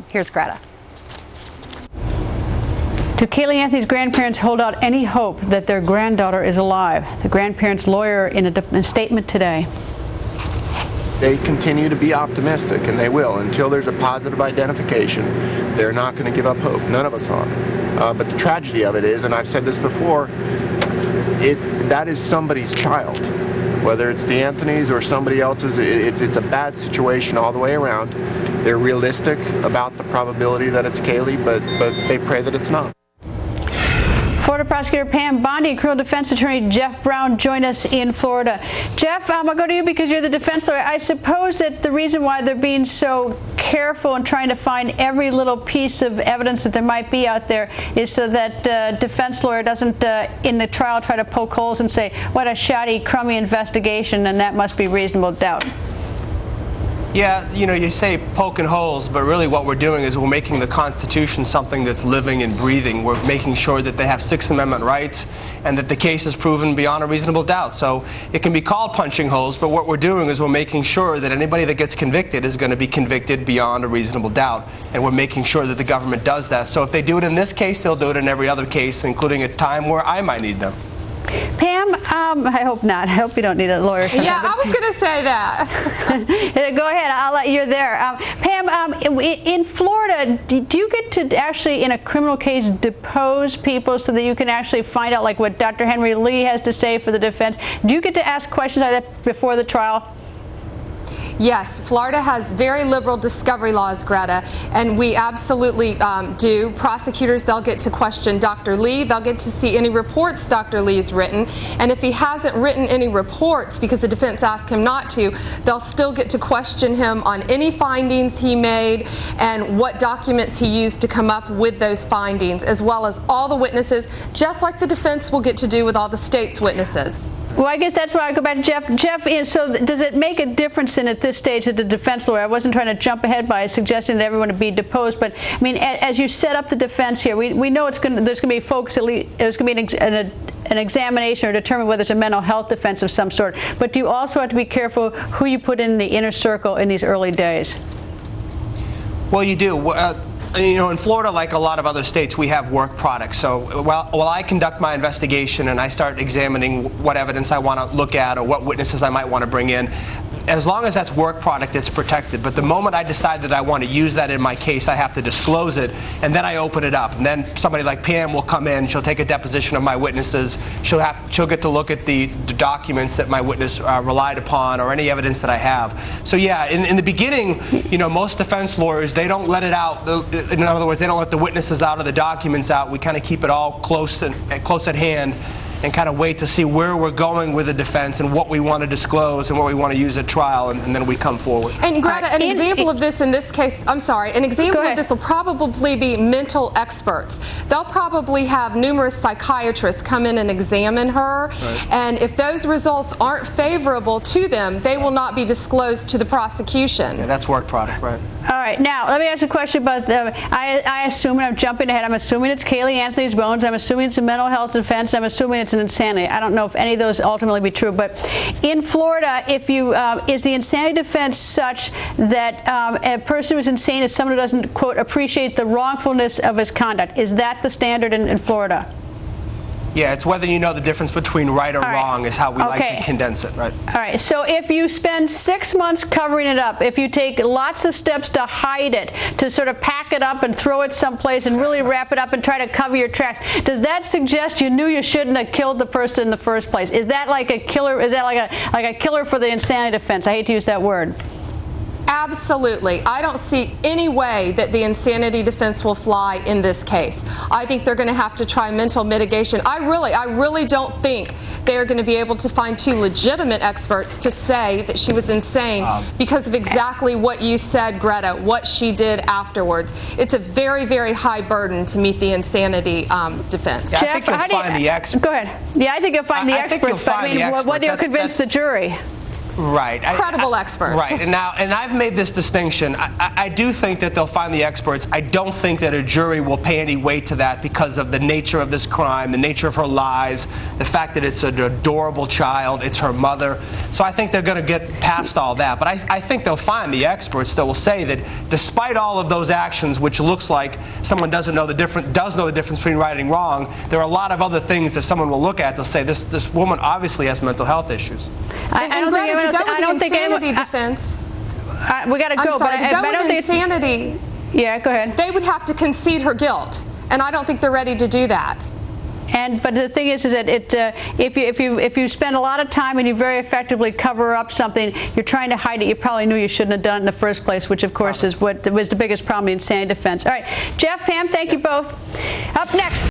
Here's Greta. Do Caylee Anthony's grandparents hold out any hope that their granddaughter is alive? The grandparents' lawyer in a statement today. They continue to be optimistic, and they will. Until there's a positive identification, they're not going to give up hope. None of us are. But the tragedy of it is, and I've said this before, that is somebody's child. Whether it's the Anthonys or somebody else's, it's a bad situation all the way around. They're realistic about the probability that it's Caylee, but they pray that it's not. Florida prosecutor Pam Bondi and criminal defense attorney Jeff Brown join us in Florida. Jeff, I'll go to you because you're the defense lawyer. I suppose that the reason why they're being so careful and trying to find every little piece of evidence that there might be out there is so that defense lawyer doesn't, in the trial, try to poke holes and say, what a shoddy, crummy investigation, and that must be reasonable doubt. Yeah, you say poking holes, but really what we're doing is we're making the Constitution something that's living and breathing. We're making sure that they have Sixth Amendment rights and that the case is proven beyond a reasonable doubt. So it can be called punching holes, but what we're doing is we're making sure that anybody that gets convicted is going to be convicted beyond a reasonable doubt. And we're making sure that the government does that. So if they do it in this case, they'll do it in every other case, including a time where I might need them. Pam, I hope not. I hope you don't need a lawyer. Yeah, I was going to say that. Go ahead. I'll let you there. Pam, in Florida, do you get to actually, in a criminal case, depose people so that you can actually find out, like what Dr. Henry Lee has to say for the defense? Do you get to ask questions like that before the trial? Yes, Florida has very liberal discovery laws, Greta, and we absolutely do. Prosecutors, they'll get to question Dr. Lee. They'll get to see any reports Dr. Lee's written. And if he hasn't written any reports because the defense asked him not to, they'll still get to question him on any findings he made and what documents he used to come up with those findings, as well as all the witnesses, just like the defense will get to do with all the state's witnesses. Well, I guess that's why I go back to Jeff. Jeff, so does it make a difference at this stage that the defense lawyer, I wasn't trying to jump ahead by suggesting that everyone would be deposed, but I mean, as you set up the defense here, we know there's going to be folks, there's going to be an examination or determine whether it's a mental health defense of some sort, but do you also have to be careful who you put in the inner circle in these early days? Well, you do. In Florida, like a lot of other states, we have work products. So while I conduct my investigation and I start examining what evidence I want to look at or what witnesses I might want to bring in, as long as that's work product, it's protected. But the moment I decide that I want to use that in my case, I have to disclose it, and then I open it up. And then somebody like Pam will come in, she'll take a deposition of my witnesses, she'll get to look at the documents that my witness relied upon or any evidence that I have. So yeah, in the beginning, most defense lawyers, they don't let it out. In other words, they don't let the witnesses out or the documents out. We kind of keep it all close at hand and kind of wait to see where we're going with the defense and what we want to disclose and what we want to use at trial, and then we come forward. And Greta, an example of this in this case, an example of this will probably be mental experts. They'll probably have numerous psychiatrists come in and examine her, right. And if those results aren't favorable to them, they will not be disclosed to the prosecution. Yeah, that's work product, right? All right, now let me ask a question about I assume, and I'm jumping ahead, I'm assuming it's Caylee Anthony's bones, I'm assuming it's a mental health defense, I'm assuming it's an insanity. I don't know if any of those ultimately be true, but in Florida, is the insanity defense such that a person who's insane is someone who doesn't, quote, appreciate the wrongfulness of his conduct? Is that the standard in Florida? Yeah, it's whether you know the difference between right or wrong is how we like to condense it, right? All right, so if you spend 6 months covering it up, if you take lots of steps to hide it, to sort of pack it up and throw it someplace and really wrap it up and try to cover your tracks, does that suggest you knew you shouldn't have killed the person in the first place? Is that like a killer? Is that like a killer for the insanity defense? I hate to use that word. Absolutely. I don't see any way that the insanity defense will fly in this case. I think they're going to have to try mental mitigation. I really don't think they're going to be able to find two legitimate experts to say that she was insane because of exactly what you said, Greta, what she did afterwards. It's a very, very high burden to meet the insanity defense. Yeah, Jeff, I think you'll find the experts. Go ahead. Yeah, I think you'll find the experts, but I mean, whether you'll convince the jury. Right. credible experts. Right. And I've made this distinction. I do think that they'll find the experts. I don't think that a jury will pay any weight to that because of the nature of this crime, the nature of her lies, the fact that it's an adorable child, it's her mother. So I think they're going to get past all that. But I think they'll find the experts that will say that despite all of those actions, which looks like someone does know the difference between right and wrong, there are a lot of other things that someone will look at. They'll say this woman obviously has mental health issues. I don't think insanity defense. we got to go. I'm sorry, but to I go don't with think insanity. Yeah, go ahead. They would have to concede her guilt, and I don't think they're ready to do that. But the thing is that if you spend a lot of time and you very effectively cover up something, you're trying to hide it. You probably knew you shouldn't have done it in the first place, which of course is what was the biggest problem in insanity defense. All right, Jeff, Pam, thank you both. Up next.